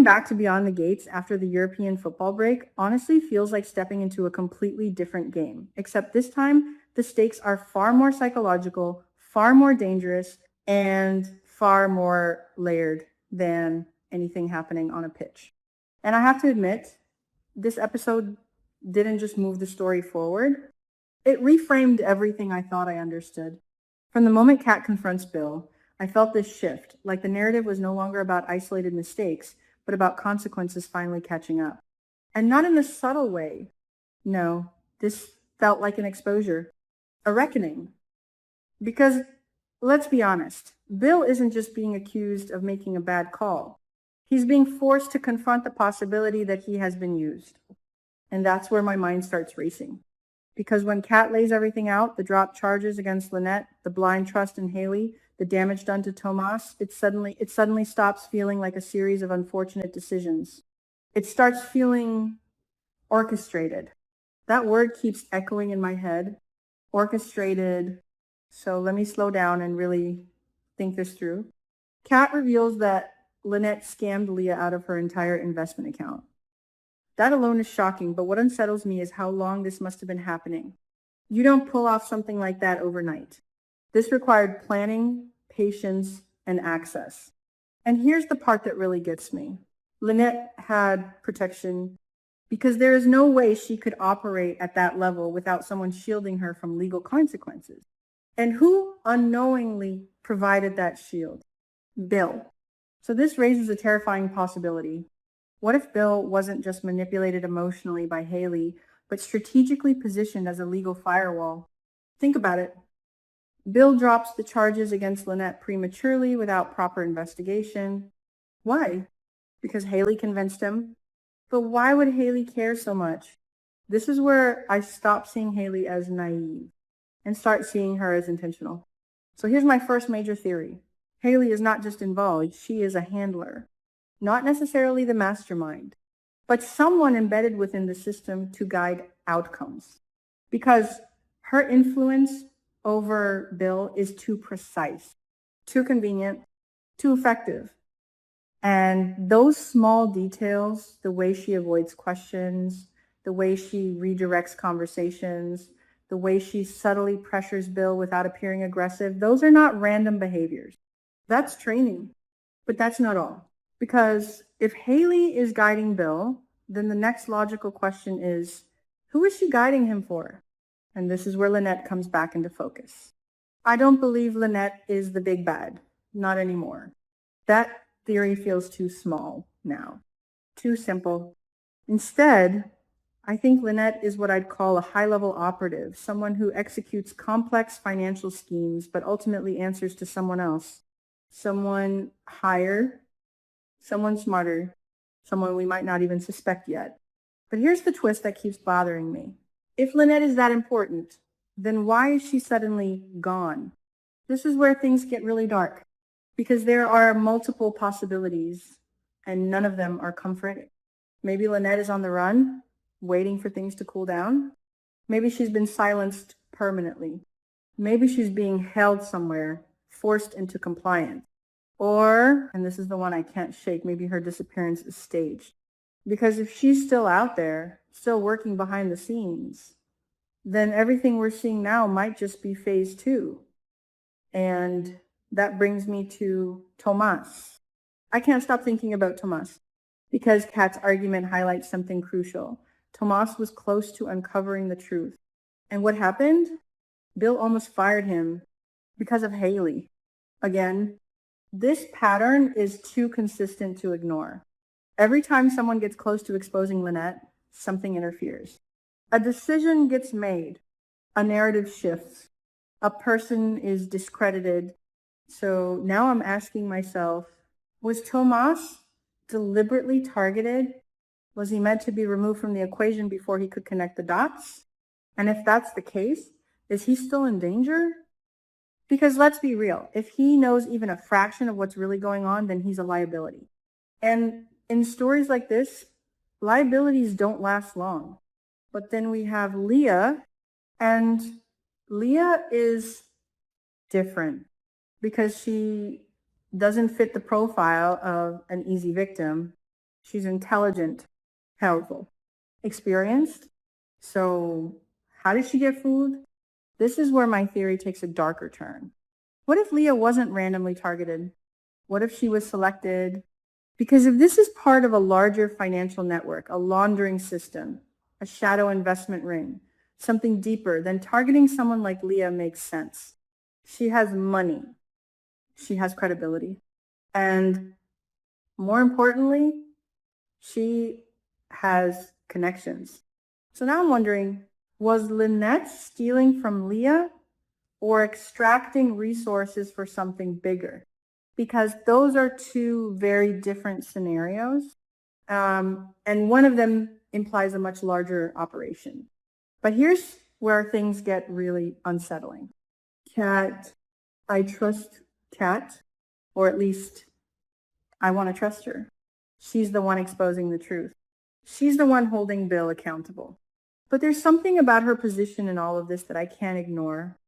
back to Beyond the Gates after the European football break honestly feels like stepping into a completely different game, except this time the stakes are far more psychological, far more dangerous, and far more layered than anything happening on a pitch. And I have to admit, this episode didn't just move the story forward, it reframed everything I thought I understood. From the moment Kat confronts Bill, I felt this shift, like the narrative was no longer about isolated mistakes, but about consequences finally catching up. And not in a subtle way. No, this felt like an exposure, a reckoning. Because, let's be honest, Bill isn't just being accused of making a bad call. He's being forced to confront the possibility that he has been used. And that's where my mind starts racing. Because when Kat lays everything out, the dropped charges against Lynette, the blind trust in Haley, the damage done to Tomas, it suddenly stops feeling like a series of unfortunate decisions. It starts feeling orchestrated. That word keeps echoing in my head. Orchestrated. So let me slow down and really think this through. Kat reveals that Lynette scammed Leah out of her entire investment account. That alone is shocking, but what unsettles me is how long this must have been happening. You don't pull off something like that overnight. This required planning, patience, and access. And here's the part that really gets me. Lynette had protection because there is no way she could operate at that level without someone shielding her from legal consequences. And who unknowingly provided that shield? Bill. So this raises a terrifying possibility. What if Bill wasn't just manipulated emotionally by Haley, but strategically positioned as a legal firewall? Think about it. Bill drops the charges against Lynette prematurely without proper investigation. Why? Because Haley convinced him. But why would Haley care so much? This is where I stop seeing Haley as naive and start seeing her as intentional. So here's my first major theory. Haley is not just involved, she is a handler. Not necessarily the mastermind, but someone embedded within the system to guide outcomes. Because her influence over Bill is too precise, too convenient, too effective. And those small details, the way she avoids questions, the way she redirects conversations, the way she subtly pressures Bill without appearing aggressive, those are not random behaviors. That's training, but that's not all. Because if Haley is guiding Bill, then the next logical question is, who is she guiding him for? And this is where Lynette comes back into focus. I don't believe Lynette is the big bad. Not anymore. That theory feels too small now. Too simple. Instead, I think Lynette is what I'd call a high-level operative, someone who executes complex financial schemes, but ultimately answers to someone else. Someone higher, someone smarter, someone we might not even suspect yet. But here's the twist that keeps bothering me. If Lynette is that important, then why is she suddenly gone? This is where things get really dark, because there are multiple possibilities, and none of them are comforting. Maybe Lynette is on the run, waiting for things to cool down. Maybe she's been silenced permanently. Maybe she's being held somewhere, forced into compliance. Or, and this is the one I can't shake, maybe her disappearance is staged. Because if she's still out there, still working behind the scenes, then everything we're seeing now might just be phase 2. And that brings me to Tomas. I can't stop thinking about Tomas because Kat's argument highlights something crucial. Tomas was close to uncovering the truth. And what happened? Bill almost fired him because of Haley. Again, this pattern is too consistent to ignore. Every time someone gets close to exposing Lynette, something interferes. A decision gets made, a narrative shifts, a person is discredited. So now I'm asking myself, was Tomas deliberately targeted? Was he meant to be removed from the equation before he could connect the dots? And if that's the case, is he still in danger? Because let's be real, if he knows even a fraction of what's really going on, then he's a liability. And in stories like this, liabilities don't last long. But then we have Leah, and Leah is different because she doesn't fit the profile of an easy victim. She's intelligent, powerful, experienced. So how did she get fooled? This is where my theory takes a darker turn. What if Leah wasn't randomly targeted? What if she was selected? Because if this is part of a larger financial network, a laundering system, a shadow investment ring, something deeper, then targeting someone like Leah makes sense. She has money. She has credibility. And more importantly, she has connections. So now I'm wondering, was Lynette stealing from Leah or extracting resources for something bigger? Because those are two very different scenarios. And one of them implies a much larger operation. But here's where things get really unsettling. I trust Kat, or at least I want to trust her. She's the one exposing the truth. She's the one holding Bill accountable. But there's something about her position in all of this that I can't ignore.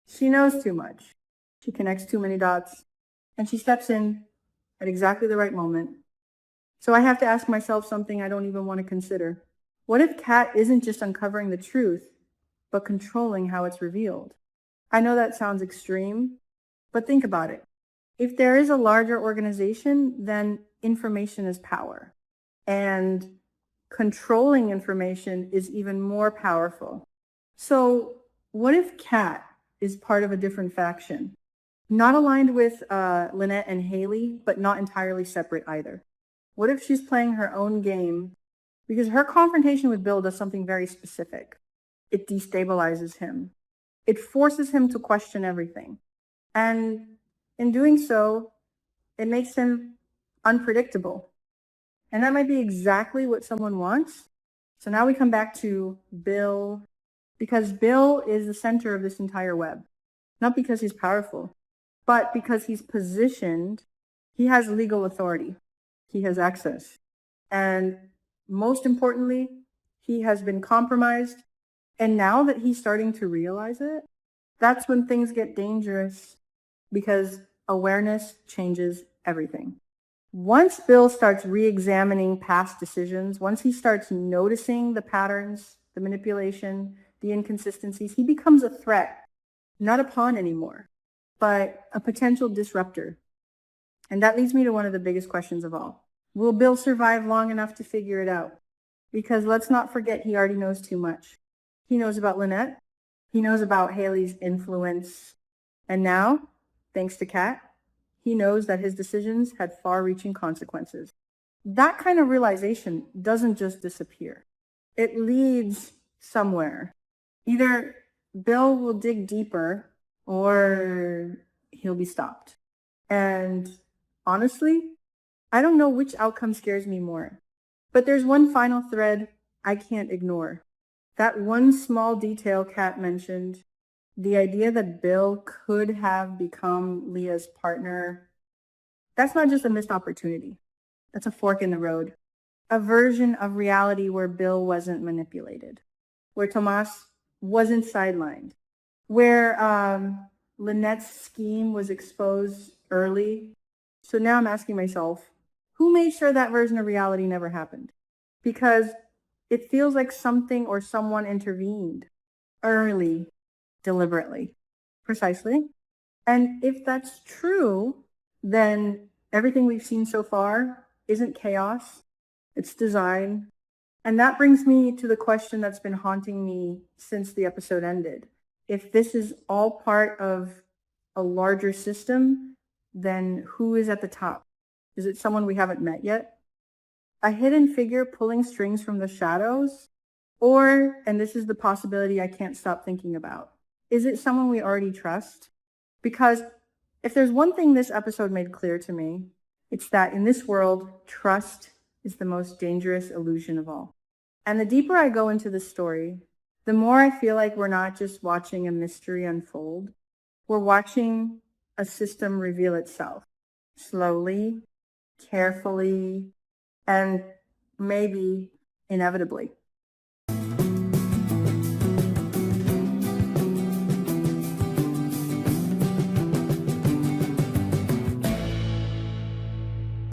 She knows too much. She connects too many dots, and she steps in at exactly the right moment. So I have to ask myself something I don't even want to consider. What if Kat isn't just uncovering the truth, but controlling how it's revealed? I know that sounds extreme, but think about it. If there is a larger organization, then information is power. And controlling information is even more powerful. So what if Kat is part of a different faction? Not aligned with Lynette and Haley, but not entirely separate either. What if she's playing her own game? Because her confrontation with Bill does something very specific. It destabilizes him. It forces him to question everything. And in doing so, it makes him unpredictable. And that might be exactly what someone wants. So now we come back to Bill, because Bill is the center of this entire web. Not because he's powerful, but because he's positioned, he has legal authority. He has access. And most importantly, he has been compromised. And now that he's starting to realize it, that's when things get dangerous, because awareness changes everything. Once Bill starts re-examining past decisions, once he starts noticing the patterns, the manipulation, the inconsistencies, he becomes a threat, not a pawn anymore, but a potential disruptor. And that leads me to one of the biggest questions of all. Will Bill survive long enough to figure it out? Because let's not forget, he already knows too much. He knows about Lynette. He knows about Haley's influence. And now, thanks to Kat, he knows that his decisions had far-reaching consequences. That kind of realization doesn't just disappear. It leads somewhere. Either Bill will dig deeper or he'll be stopped. And honestly, I don't know which outcome scares me more. But there's one final thread I can't ignore. That one small detail Kat mentioned, the idea that Bill could have become Leah's partner, that's not just a missed opportunity. That's a fork in the road. A version of reality where Bill wasn't manipulated, where Tomas wasn't sidelined, where Lynette's scheme was exposed early. So now I'm asking myself, who made sure that version of reality never happened? Because it feels like something or someone intervened early, deliberately, precisely. And if that's true, then everything we've seen so far isn't chaos, it's design. And that brings me to the question that's been haunting me since the episode ended. If this is all part of a larger system, then who is at the top? Is it someone we haven't met yet? A hidden figure pulling strings from the shadows? Or, and this is the possibility I can't stop thinking about, is it someone we already trust? Because if there's one thing this episode made clear to me, it's that in this world, trust is the most dangerous illusion of all. And the deeper I go into the story, the more I feel like we're not just watching a mystery unfold, we're watching a system reveal itself, slowly, carefully, and maybe inevitably.